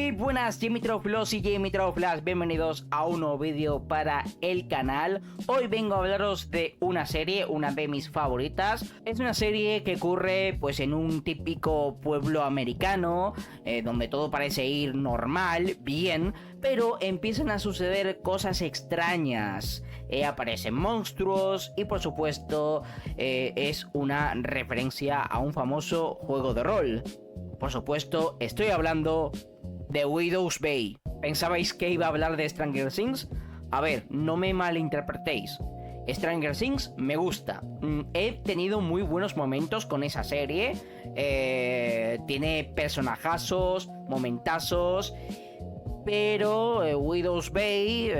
Muy buenas Jimitrófilos y Jimitrófilas, bienvenidos a un nuevo vídeo para el canal. Hoy vengo a hablaros de una serie, una de mis favoritas. Es una serie que ocurre pues en un típico pueblo americano, donde todo parece ir normal, bien, pero empiezan a suceder cosas extrañas. Aparecen monstruos y por supuesto es una referencia a un famoso juego de rol. Por supuesto, estoy hablando de Widow's Bay. ¿Pensabais que iba a hablar de Stranger Things? A ver, no me malinterpretéis. Stranger Things me gusta. He tenido muy buenos momentos con esa serie. Tiene personajazos, momentazos. Pero Widow's Bay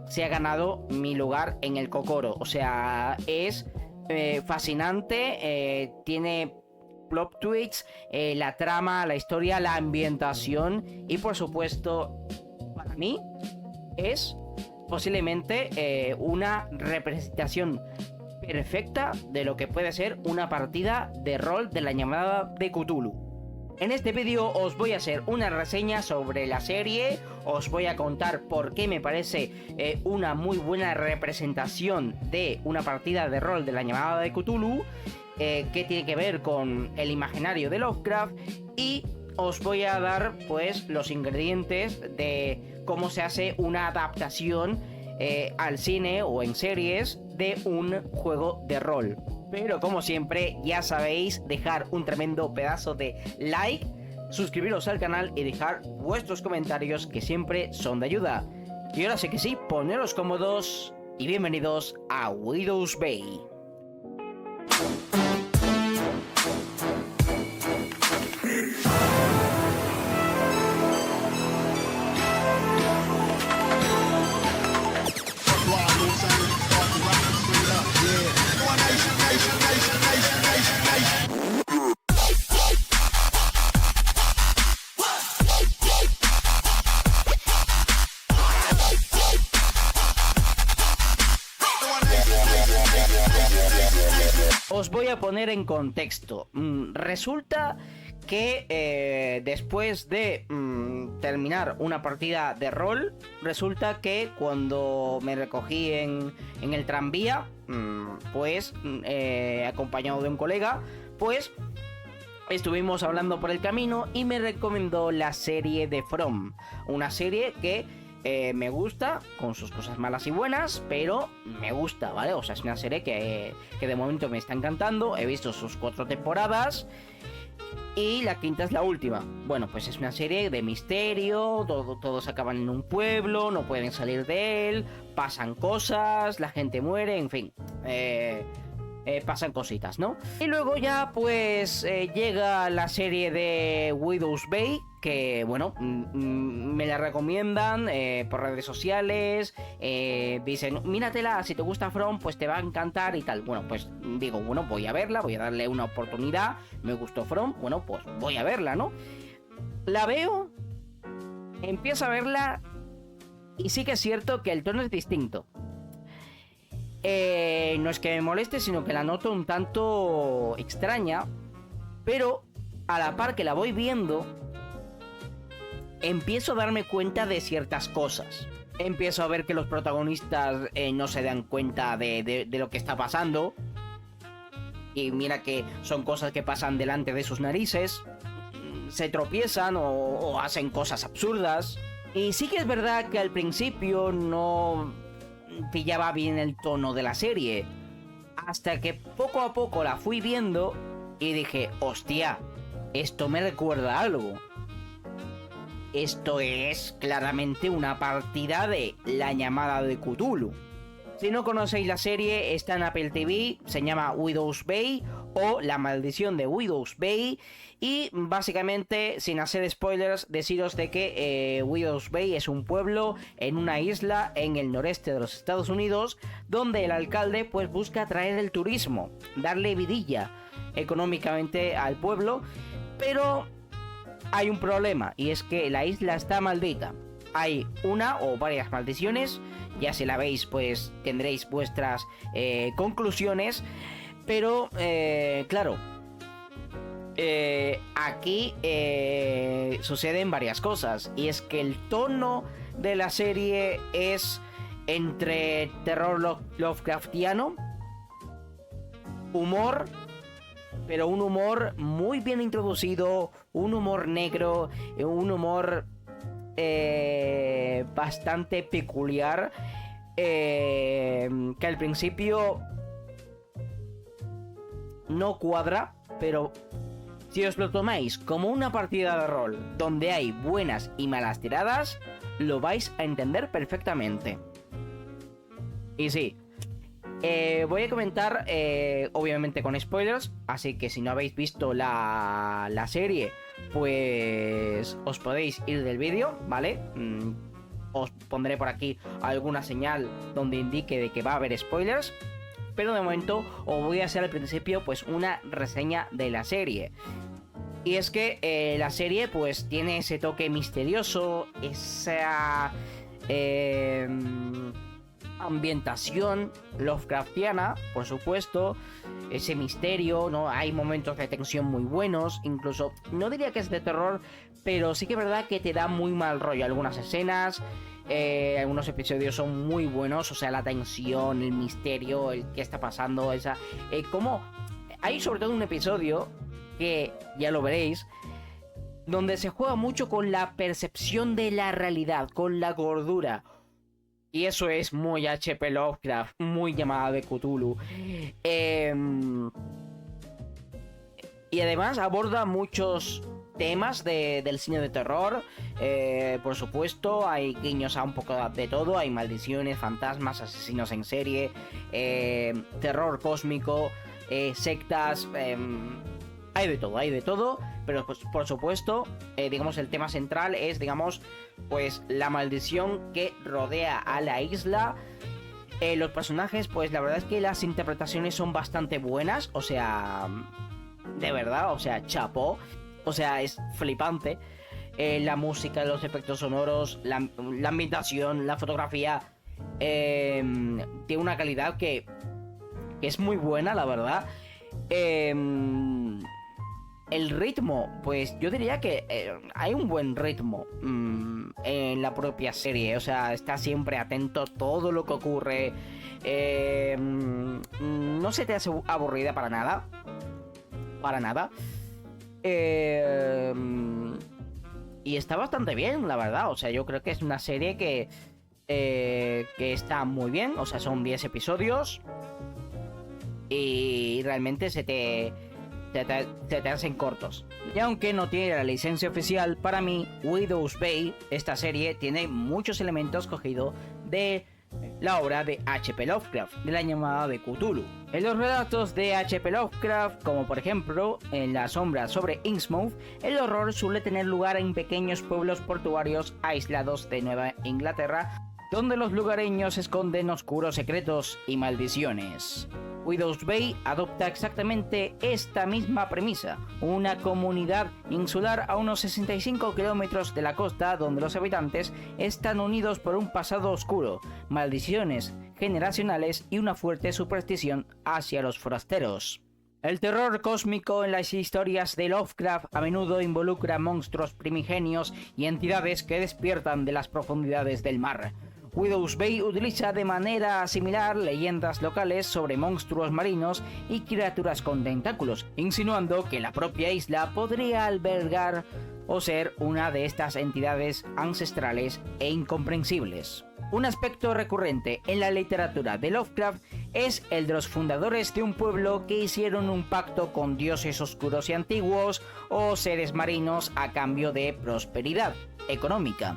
se ha ganado mi lugar en el cocoro. O sea, es fascinante. Tiene plot twists, la trama, la historia, la ambientación y por supuesto para mí es posiblemente una representación perfecta de lo que puede ser una partida de rol de la llamada de Cthulhu. En este vídeo os voy a hacer una reseña sobre la serie, os voy a contar por qué me parece una muy buena representación de una partida de rol de la llamada de Cthulhu, qué tiene que ver con el imaginario de Lovecraft, y os voy a dar pues los ingredientes de cómo se hace una adaptación al cine o en series de un juego de rol. Pero como siempre, ya sabéis, dejar un tremendo pedazo de like, suscribiros al canal y dejar vuestros comentarios, que siempre son de ayuda. Y ahora sí que sí, poneros cómodos y bienvenidos a Widow's Bay. Os voy a poner en contexto. Resulta que después de terminar una partida de rol, resulta que cuando me recogí en el tranvía, pues acompañado de un colega, pues estuvimos hablando por el camino y me recomendó la serie de From, una serie que me gusta, con sus cosas malas y buenas, pero me gusta, ¿vale? O sea, es una serie que de momento me está encantando. He visto sus 4 temporadas y la quinta es la última. Bueno, pues es una serie de misterio, todos acaban en un pueblo, no pueden salir de él, pasan cosas, la gente muere, en fin, pasan cositas, ¿no? Y luego ya pues llega la serie de Widow's Bay, que bueno, me la recomiendan por redes sociales, dicen, míratela, si te gusta From, pues te va a encantar y tal. Bueno, pues digo, bueno, voy a verla, voy a darle una oportunidad, me gustó From, bueno, pues voy a verla, ¿no? La veo, empiezo a verla y sí que es cierto que el tono es distinto. No es que me moleste, sino que la noto un tanto extraña, pero a la par que la voy viendo, empiezo a darme cuenta de ciertas cosas. Empiezo a ver que los protagonistas no se dan cuenta de lo que está pasando. Y mira que son cosas que pasan delante de sus narices. Se tropiezan o hacen cosas absurdas. Y sí que es verdad que al principio no pillaba bien el tono de la serie, hasta que poco a poco la fui viendo y dije, hostia, esto me recuerda a algo. Esto es claramente una partida de la llamada de Cthulhu. Si no conocéis la serie, está en Apple TV, se llama Widow's Bay o La maldición de Widow's Bay, y básicamente, sin hacer spoilers, deciros de que Widow's Bay es un pueblo en una isla en el noreste de los Estados Unidos, donde el alcalde pues busca atraer el turismo, darle vidilla económicamente al pueblo, pero hay un problema, y es que la isla está maldita. Hay una o varias maldiciones, ya si la veis pues tendréis vuestras conclusiones, pero claro, aquí suceden varias cosas. Y es que el tono de la serie es entre terror Lovecraftiano, humor, pero un humor muy bien introducido, un humor negro, un humor bastante peculiar, que al principio no cuadra, pero si os lo tomáis como una partida de rol donde hay buenas y malas tiradas, lo vais a entender perfectamente. Y sí, voy a comentar, obviamente con spoilers, así que si no habéis visto la serie, pues os podéis ir del vídeo, ¿vale? Os pondré por aquí alguna señal donde indique de que va a haber spoilers, pero de momento os voy a hacer al principio pues una reseña de la serie. Y es que la serie pues tiene ese toque misterioso, esa ambientación Lovecraftiana, por supuesto, ese misterio, ¿no? Hay momentos de tensión muy buenos, incluso no diría que es de terror, pero sí que es verdad que te da muy mal rollo algunas escenas. Algunos episodios son muy buenos, o sea, la tensión, el misterio, el qué está pasando, esa como hay sobre todo un episodio que ya lo veréis, donde se juega mucho con la percepción de la realidad, con la gordura. Y eso es muy H.P. Lovecraft, muy Llamada de Cthulhu. Y además aborda muchos temas del cine de terror. Por supuesto, hay guiños a un poco de todo. Hay maldiciones, fantasmas, asesinos en serie, terror cósmico, sectas. Hay de todo. Pero pues, por supuesto, digamos, el tema central es, digamos, pues la maldición que rodea a la isla. Los personajes, pues la verdad es que las interpretaciones son bastante buenas. O sea, de verdad, o sea, chapó. O sea, es flipante. La música, los efectos sonoros, la ambientación, la fotografía, tiene una calidad que es muy buena, la verdad. El ritmo, pues yo diría que hay un buen ritmo en la propia serie. O sea, está siempre atento a todo lo que ocurre. No se te hace aburrida para nada. Para nada. Y está bastante bien, la verdad. O sea, yo creo que es una serie que está muy bien. O sea, son 10 episodios. Y realmente se te hacen cortos. Y aunque no tiene la licencia oficial, para mí Widow's Bay, esta serie, tiene muchos elementos cogidos de la obra de H.P. Lovecraft, de la Llamada de Cthulhu. En los relatos de H.P. Lovecraft, como por ejemplo en La sombra sobre Innsmouth, el horror suele tener lugar en pequeños pueblos portuarios aislados de Nueva Inglaterra, donde los lugareños esconden oscuros secretos y maldiciones. Widow's Bay adopta exactamente esta misma premisa, una comunidad insular a unos 65 kilómetros de la costa donde los habitantes están unidos por un pasado oscuro, maldiciones generacionales y una fuerte superstición hacia los forasteros. El terror cósmico en las historias de Lovecraft a menudo involucra monstruos primigenios y entidades que despiertan de las profundidades del mar. Widow's Bay utiliza de manera similar leyendas locales sobre monstruos marinos y criaturas con tentáculos, insinuando que la propia isla podría albergar o ser una de estas entidades ancestrales e incomprensibles. Un aspecto recurrente en la literatura de Lovecraft es el de los fundadores de un pueblo que hicieron un pacto con dioses oscuros y antiguos o seres marinos a cambio de prosperidad económica.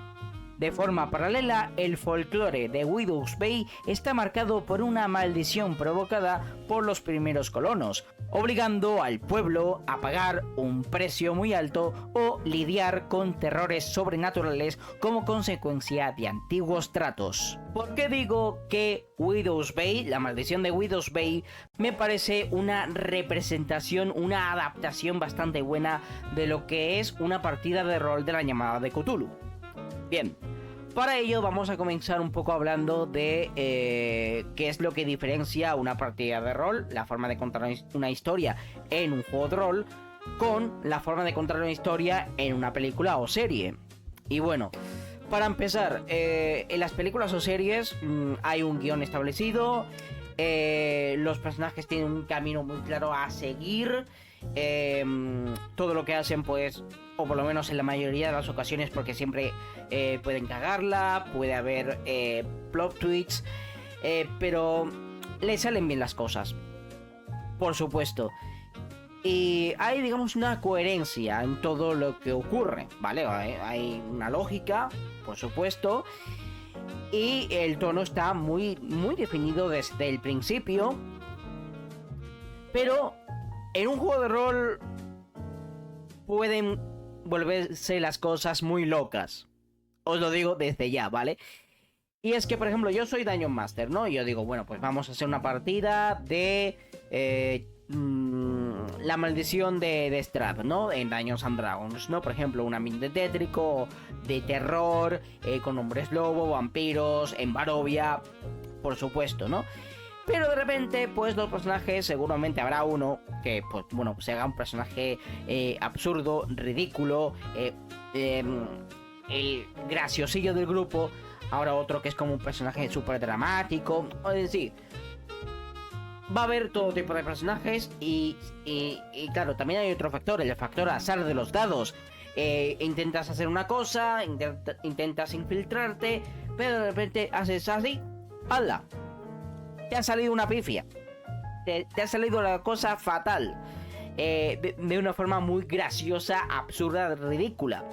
De forma paralela, el folclore de Widow's Bay está marcado por una maldición provocada por los primeros colonos, obligando al pueblo a pagar un precio muy alto o lidiar con terrores sobrenaturales como consecuencia de antiguos tratos. ¿Por qué digo que Widow's Bay, la maldición de Widow's Bay, me parece una representación, una adaptación bastante buena de lo que es una partida de rol de la Llamada de Cthulhu? Bien, para ello vamos a comenzar un poco hablando de qué es lo que diferencia una partida de rol, la forma de contar una historia en un juego de rol, con la forma de contar una historia en una película o serie. Y bueno, para empezar, en las películas o series hay un guión establecido, los personajes tienen un camino muy claro a seguir, todo lo que hacen pues, o por lo menos en la mayoría de las ocasiones, porque siempre pueden cagarla, puede haber plot twists, pero le salen bien las cosas, por supuesto. Y hay, digamos, una coherencia en todo lo que ocurre, ¿vale? Hay una lógica, por supuesto, y el tono está muy, muy definido desde el principio. Pero en un juego de rol pueden volverse las cosas muy locas. Os lo digo desde ya, ¿vale? Y es que, por ejemplo, yo soy Dungeon Master, ¿no? Y yo digo, bueno, pues vamos a hacer una partida de la maldición de Strahd, ¿no? En Dungeons and Dragons, ¿no? Por ejemplo, un ambiente tétrico, de terror, con hombres lobo, vampiros, en Barovia, por supuesto, ¿no? Pero de repente, pues los personajes, seguramente habrá uno que, pues bueno, se haga un personaje absurdo, ridículo, el graciosillo del grupo. Ahora otro que es como un personaje súper dramático. Es decir, va a haber todo tipo de personajes y claro, también hay otro factor, el factor azar de los dados. Intentas hacer una cosa, intentas infiltrarte, pero de repente haces así, ¡hala! Te ha salido una pifia. Te ha salido la cosa fatal. De una forma muy graciosa, absurda, ridícula.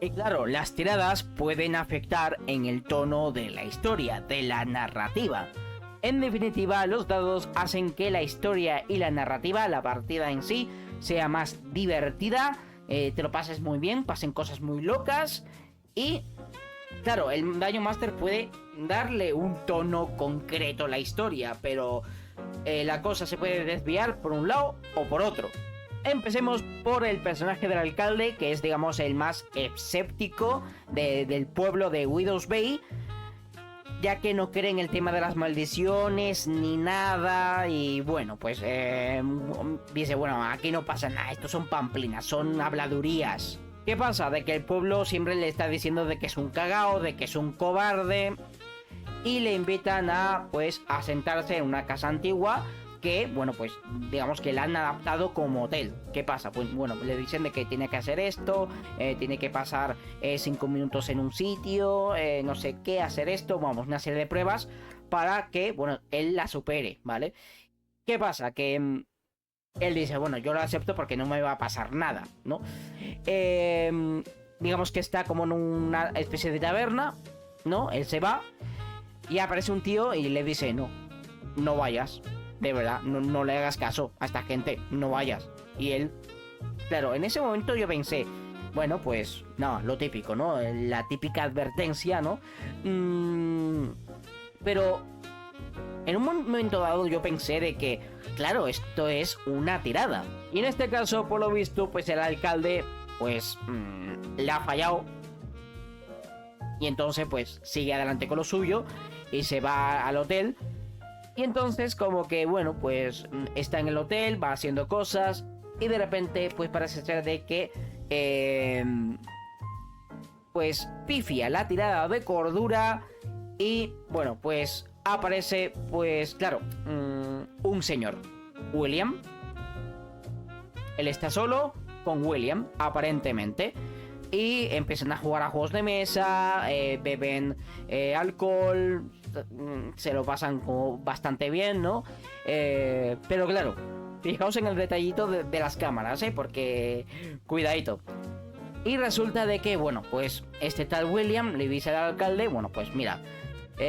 Y claro, las tiradas pueden afectar en el tono de la historia, de la narrativa. En definitiva, los dados hacen que la historia y la narrativa, la partida en sí, sea más divertida, te lo pases muy bien, pasen cosas muy locas y, claro, el Dungeon Master puede darle un tono concreto a la historia, pero la cosa se puede desviar por un lado o por otro. Empecemos por el personaje del alcalde, que es, digamos, el más escéptico del pueblo de Widow's Bay, ya que no cree en el tema de las maldiciones ni nada. Y bueno, pues dice, bueno, aquí no pasa nada, estos son pamplinas, son habladurías. ¿Qué pasa? De que el pueblo siempre le está diciendo de que es un cagao, de que es un cobarde, y le invitan a, pues, a sentarse en una casa antigua que, bueno, pues digamos que la han adaptado como hotel. ¿Qué pasa? Pues bueno, le dicen de que tiene que hacer esto, tiene que pasar 5 minutos en un sitio, no sé qué, hacer esto, vamos, una serie de pruebas para que, bueno, él la supere, ¿vale? ¿Qué pasa? Que él dice, bueno, yo lo acepto porque no me va a pasar nada, ¿no? Digamos que está como en una especie de taberna, ¿no? Él se va y aparece un tío y le dice, no, no vayas. De verdad, no le hagas caso a esta gente, no vayas. Y él, claro, en ese momento yo pensé, bueno, pues, no, lo típico, ¿no? La típica advertencia, ¿no? Pero en un momento dado yo pensé de que, claro, esto es una tirada. Y en este caso, por lo visto, pues el alcalde, pues, le ha fallado. Y entonces, pues, sigue adelante con lo suyo y se va al hotel. Y entonces como que, bueno, pues está en el hotel, va haciendo cosas y de repente pues parece ser de que pues pifia la tirada de cordura y bueno, pues aparece, pues claro, un señor, William. Él está solo con William, aparentemente. Y empiezan a jugar a juegos de mesa, beben alcohol, se lo pasan como bastante bien, ¿no? Pero claro, fijaos en el detallito de las cámaras, porque cuidadito. Y resulta de que, bueno, pues este tal William le dice al alcalde, bueno, pues mira,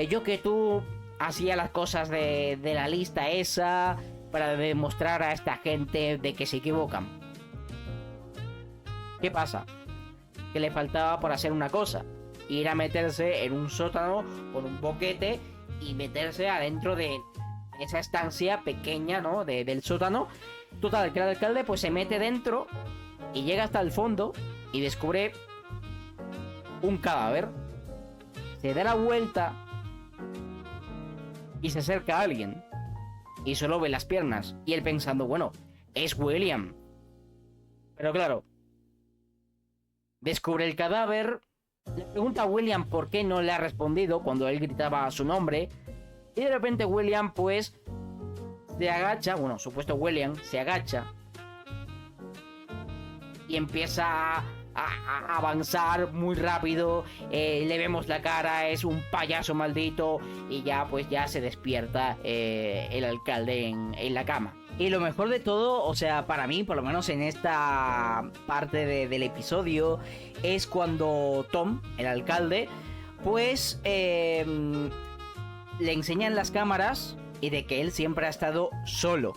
yo que tú hacía las cosas de la lista esa para demostrar a esta gente de que se equivocan. ¿Qué pasa? Que le faltaba por hacer una cosa, ir a meterse en un sótano con un boquete y meterse adentro de esa estancia pequeña, ¿no? Del sótano. Total, que el alcalde pues se mete dentro y llega hasta el fondo y descubre un cadáver. Se da la vuelta y se acerca a alguien y solo ve las piernas y él pensando, bueno, es William. Pero claro, descubre el cadáver, le pregunta a William por qué no le ha respondido cuando él gritaba su nombre, y de repente William pues se agacha, bueno, supuesto William se agacha y empieza a avanzar muy rápido, le vemos la cara, es un payaso maldito, y ya pues ya se despierta el alcalde en la cama. Y lo mejor de todo, o sea, para mí, por lo menos en esta parte del episodio, es cuando Tom, el alcalde, pues le enseñan las cámaras y de que él siempre ha estado solo,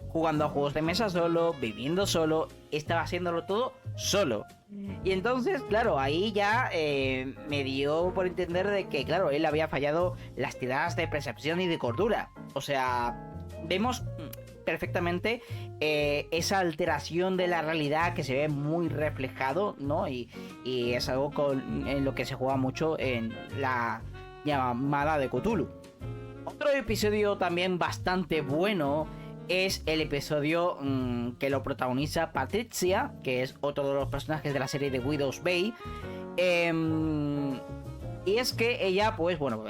jugando a juegos de mesa solo, viviendo solo, estaba haciéndolo todo solo. Y entonces, claro, ahí ya me dio por entender de que, claro, él había fallado las tiradas de percepción y de cordura. O sea, vemos perfectamente esa alteración de la realidad que se ve muy reflejado, ¿no? Y es algo en lo que se juega mucho en la llamada de Cthulhu. Otro episodio también bastante bueno es el episodio que lo protagoniza Patricia, que es otro de los personajes de la serie de Widow's Bay. Y es que ella, pues bueno,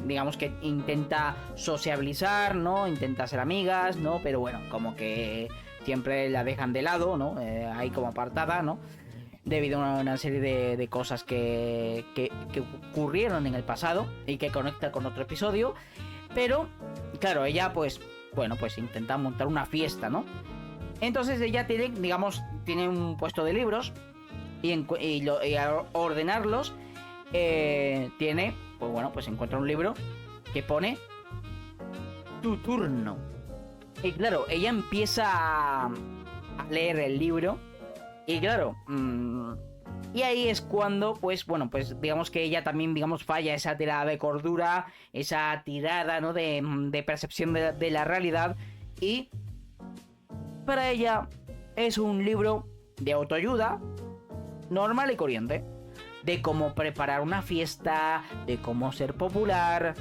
digamos que intenta sociabilizar, ¿no? Intenta ser amigas, ¿no? Pero bueno, como que siempre la dejan de lado, ¿no? Ahí como apartada, ¿no? Debido a una serie de cosas que ocurrieron en el pasado y que conecta con otro episodio. Pero, claro, ella pues, bueno, pues intenta montar una fiesta, ¿no? Entonces ella tiene, digamos, tiene un puesto de libros y al ordenarlos, tiene, pues bueno, pues encuentra un libro que pone tu turno. Y claro, ella empieza a leer el libro. Y claro, y ahí es cuando, pues bueno, pues digamos que ella también, digamos, falla esa tirada de cordura, esa tirada, ¿no? De percepción de la realidad. Y para ella es un libro de autoayuda normal y corriente, de cómo preparar una fiesta, de cómo ser popular.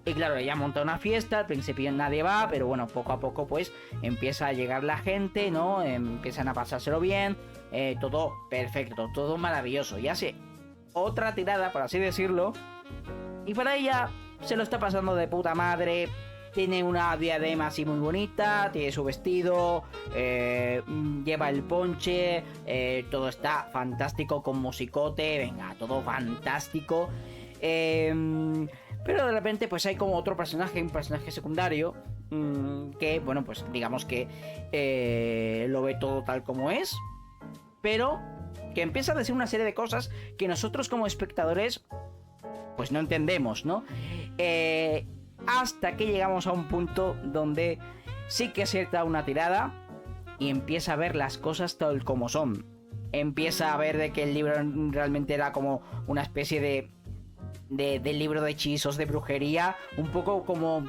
Y claro, ella monta una fiesta, al principio nadie va, pero bueno, poco a poco pues empieza a llegar la gente, ¿no? Empiezan a pasárselo bien, todo perfecto, todo maravilloso. Y hace otra tirada, por así decirlo, y para ella se lo está pasando de puta madre. Tiene una diadema así muy bonita, tiene su vestido, lleva el ponche, todo está fantástico con musicote, venga, todo fantástico. Pero de repente pues hay como otro personaje, un personaje secundario, que bueno, pues digamos que lo ve todo tal como es, pero que empieza a decir una serie de cosas que nosotros como espectadores pues no entendemos, ¿no? Hasta que llegamos a un punto donde sí que acierta una tirada y empieza a ver las cosas tal como son. Empieza a ver de que el libro realmente era como una especie de libro de hechizos, de brujería, un poco como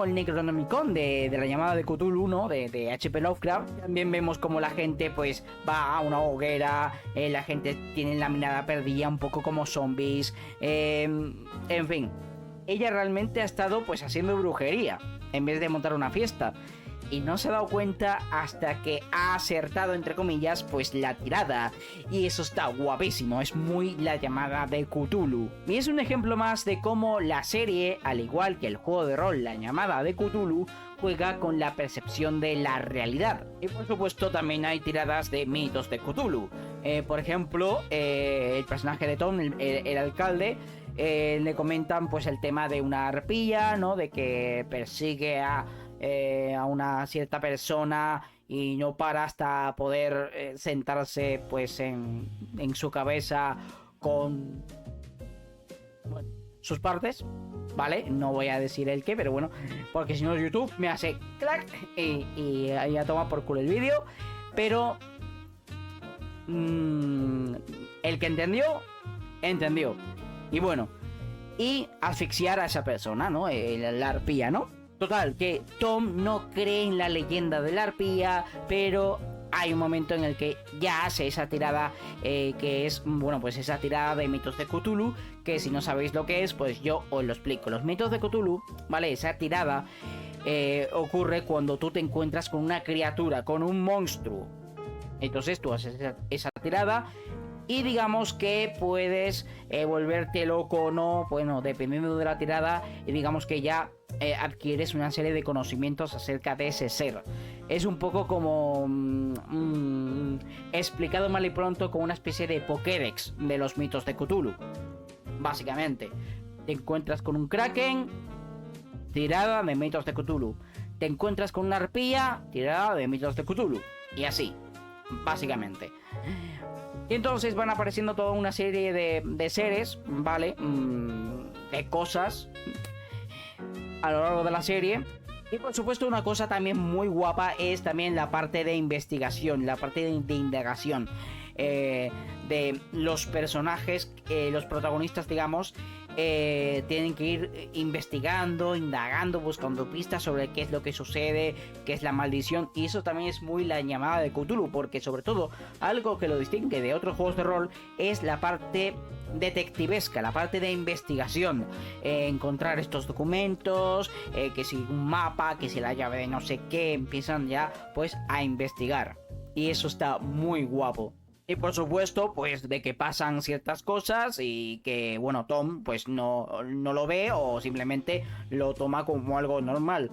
el Necronomicon de la llamada de Cthulhu, ¿no? De H.P. Lovecraft. También vemos como la gente pues va a una hoguera, la gente tiene la mirada perdida, un poco como zombies, en fin, ella realmente ha estado pues haciendo brujería en vez de montar una fiesta. Y no se ha dado cuenta hasta que ha acertado, entre comillas, pues la tirada. Y eso está guapísimo, es muy la llamada de Cthulhu. Y es un ejemplo más de cómo la serie, al igual que el juego de rol La llamada de Cthulhu, juega con la percepción de la realidad. Y por supuesto también hay tiradas de mitos de Cthulhu. Por ejemplo, el personaje de Tom, el alcalde, le comentan pues el tema de una arpía, ¿no? De que persigue a una cierta persona y no para hasta poder sentarse pues en su cabeza con, bueno, sus partes, ¿vale? No voy a decir el qué, pero bueno, porque si no YouTube me hace clac y ahí a tomar por culo el vídeo. Pero el que entendió. Y bueno, y asfixiar a esa persona, ¿no? La arpía, ¿no? Total, que Tom no cree en la leyenda de la arpía, pero hay un momento en el que ya hace esa tirada, que es, bueno, pues esa tirada de mitos de Cthulhu, que si no sabéis lo que es, pues yo os lo explico. Los mitos de Cthulhu, ¿vale? Esa tirada ocurre cuando tú te encuentras con una criatura, con un monstruo, Entonces tú haces esa tirada y digamos que puedes volverte loco o no, bueno, dependiendo de la tirada, y digamos que ya adquieres una serie de conocimientos acerca de ese ser. Es un poco como explicado mal y pronto, como una especie de Pokédex de los mitos de Cthulhu. Básicamente, te encuentras con un Kraken, tirada de mitos de Cthulhu. Te encuentras con una arpía, tirada de mitos de Cthulhu. Y así, básicamente. Y entonces van apareciendo toda una serie de seres, ¿vale? De cosas a lo largo de la serie. Y por supuesto una cosa también muy guapa es también la parte de investigación, la parte de indagación de los personajes, los protagonistas, digamos. Tienen que ir investigando, indagando, buscando pistas sobre qué es lo que sucede, qué es la maldición. Y eso también es muy la llamada de Cthulhu, porque sobre todo algo que lo distingue de otros juegos de rol es la parte detectivesca, la parte de investigación, encontrar estos documentos, que si un mapa, que si la llave de no sé qué, empiezan ya pues a investigar. Y eso está muy guapo. Y por supuesto, pues de que pasan ciertas cosas y que, bueno, Tom pues no lo ve o simplemente lo toma como algo normal.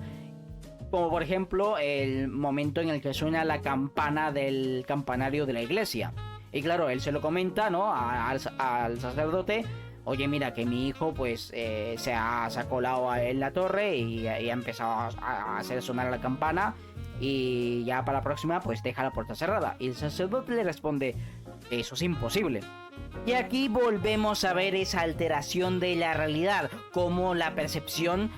Como por ejemplo el momento en el que suena la campana del campanario de la iglesia. Y claro, él se lo comenta, ¿no? Al sacerdote. Oye, mira, que mi hijo pues se ha colado en la torre y ha empezado a hacer sonar la campana. Y ya para la próxima pues deja la puerta cerrada. Y el sacerdote le responde: eso es imposible. Y aquí volvemos a ver esa alteración de la realidad, cómo la percepción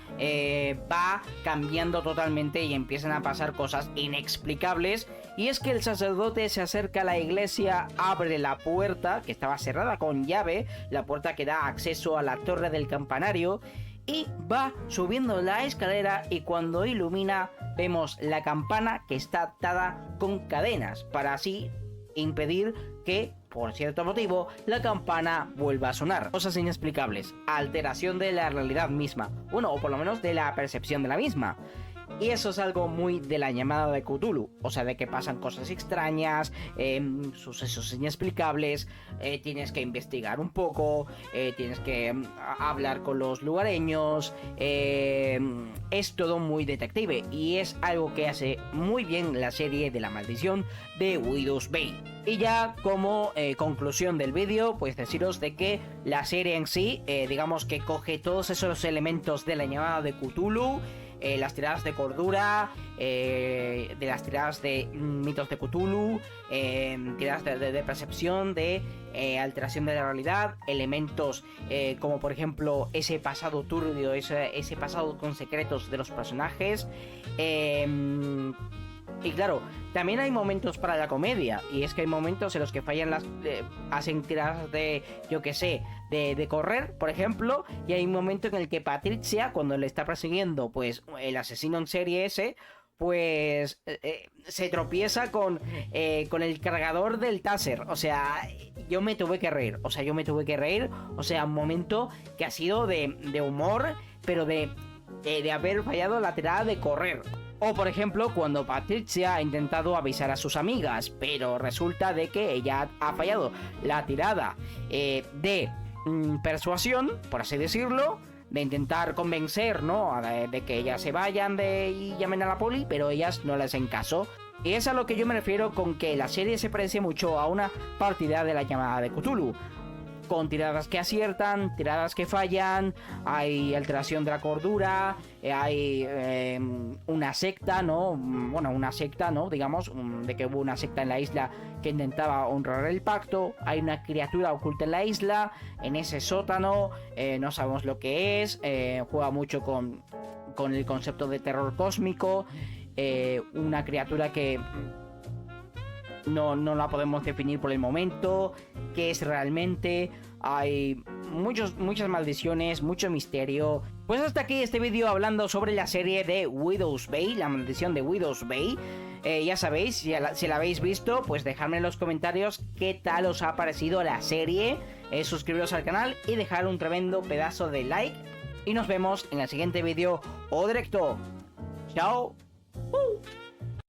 va cambiando totalmente y empiezan a pasar cosas inexplicables. Y es que el sacerdote se acerca a la iglesia, abre la puerta, que estaba cerrada con llave, la puerta que da acceso a la torre del campanario, y va subiendo la escalera, y cuando ilumina vemos la campana que está atada con cadenas para así impedir que, por cierto motivo, la campana vuelva a sonar. Cosas inexplicables, alteración de la realidad misma, bueno, o por lo menos de la percepción de la misma. Y eso es algo muy de la llamada de Cthulhu, o sea, de que pasan cosas extrañas, sucesos inexplicables, tienes que investigar un poco, tienes que hablar con los lugareños, es todo muy detective y es algo que hace muy bien la serie de la maldición de Widow's Bay. Y ya como conclusión del vídeo, pues deciros de que la serie en sí, digamos que coge todos esos elementos de la llamada de Cthulhu, las tiradas de cordura, de las tiradas de mitos de Cthulhu, tiradas de percepción, de alteración de la realidad, elementos como por ejemplo ese pasado turbio, ese pasado con secretos de los personajes. Y claro, también hay momentos para la comedia, y es que hay momentos en los que fallan hacen tiradas de, yo que sé, de correr, por ejemplo, y hay un momento en el que Patricia, cuando le está persiguiendo pues el asesino en serie ese, pues se tropieza con el cargador del taser. O sea, yo me tuve que reír, o sea, un momento que ha sido de humor, pero de haber fallado la tirada de correr. O por ejemplo cuando Patricia ha intentado avisar a sus amigas, pero resulta de que ella ha fallado la tirada de persuasión, por así decirlo, de intentar convencer, ¿no? De que ellas se vayan y llamen a la poli, pero ellas no les hacen caso. Y es a lo que yo me refiero con que la serie se parece mucho a una partida de la llamada de Cthulhu, con tiradas que aciertan, tiradas que fallan, hay alteración de la cordura, hay una secta, ¿no? Bueno, una secta, ¿no? Digamos, de que hubo una secta en la isla que intentaba honrar el pacto, hay una criatura oculta en la isla, en ese sótano, no sabemos lo que es, juega mucho con el concepto de terror cósmico, una criatura que no la podemos definir por el momento, qué es realmente, hay muchas maldiciones, mucho misterio. Pues hasta aquí este vídeo hablando sobre la serie de Widow's Bay, la maldición de Widow's Bay. Ya sabéis, si la habéis visto, pues dejadme en los comentarios qué tal os ha parecido la serie, suscribiros al canal y dejar un tremendo pedazo de like, y nos vemos en el siguiente vídeo o directo. Chao.